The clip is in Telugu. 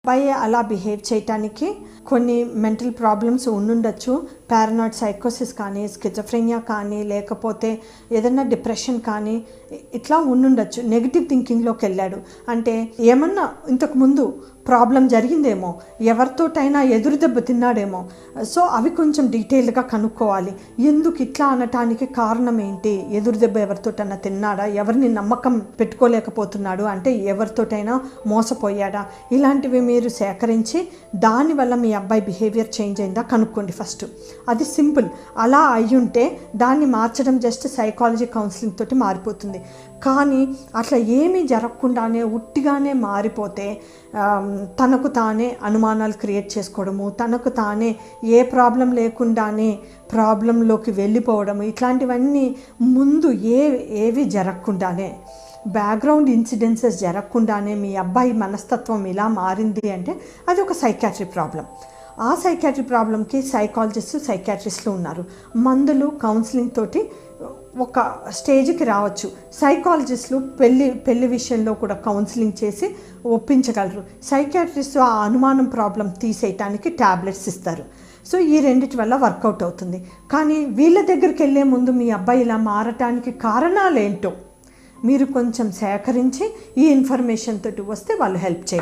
అబ్బాయి అలా బిహేవ్ చేయటానికి కొన్ని మెంటల్ ప్రాబ్లమ్స్ ఉండుండొచ్చు. పారానాయిడ్ సైకోసిస్ కానీ, స్కిజోఫ్రెనియా కానీ, లేకపోతే ఏదైనా డిప్రెషన్ కానీ ఇట్లా ఉండుండొచ్చు. నెగిటివ్ థింకింగ్లోకి వెళ్ళాడు అంటే ఏమన్నా ఇంతకుముందు ప్రాబ్లం జరిగిందేమో, ఎవరితోటైనా ఎదురు దెబ్బ తిన్నాడేమో. సో అవి కొంచెం డీటెయిల్గా కనుక్కోవాలి. ఎందుకు ఇట్లా అనటానికి కారణం ఏంటి, ఎదురు దెబ్బ ఎవరితోటైనా తిన్నాడా, ఎవరిని నమ్మకం పెట్టుకోలేకపోతున్నాడు అంటే ఎవరితోటైనా మోసపోయాడా, ఇలాంటివి మీరు సేకరించి దానివల్ల మీ అబ్బాయి బిహేవియర్ చేంజ్ అయిందా కనుక్కోండి ఫస్ట్. అది సింపుల్. అలా అయ్యుంటే దాన్ని మార్చడం జస్ట్ సైకాలజీ కౌన్సిలింగ్ తోటి మారిపోతుంది. కానీ అట్లా ఏమీ జరగకుండానే ఉట్టిగానే మారిపోతే తనకు తానే అనుమానాలు క్రియేట్ చేసుకోవడము, తనకు తానే ఏ ప్రాబ్లం లేకుండానే ప్రాబ్లంలోకి వెళ్ళిపోవడము, ఇట్లాంటివన్నీ ముందు ఏవి జరగకుండానే, బ్యాక్గ్రౌండ్ ఇన్సిడెన్సెస్ జరగకుండానే మీ అబ్బాయి మనస్తత్వం ఇలా మారింది అంటే అది ఒక సైకాట్రీ ప్రాబ్లం. ఆ సైకాట్రీ ప్రాబ్లంకి సైకాట్రిస్టులు ఉన్నారు. మందులు కౌన్సిలింగ్ తోటి ఒక స్టేజ్కి రావచ్చు. సైకాలజిస్టులు పెళ్లి విషయంలో కూడా కౌన్సిలింగ్ చేసి ఒప్పించగలరు. సైకాట్రిస్ట్ ఆ అనుమానం ప్రాబ్లం తీసేయటానికి ట్యాబ్లెట్స్ ఇస్తారు. సో ఈ రెండిటి వల్ల వర్కౌట్ అవుతుంది. కానీ వీళ్ళ దగ్గరికి వెళ్ళే ముందు మీ అబ్బాయి ఇలా మారటానికి కారణాలు ఏంటో మీరు కొంచెం సేకరించి ఈ ఇన్ఫర్మేషన్ తోటి వస్తే వాళ్ళు హెల్ప్ చేయాలి.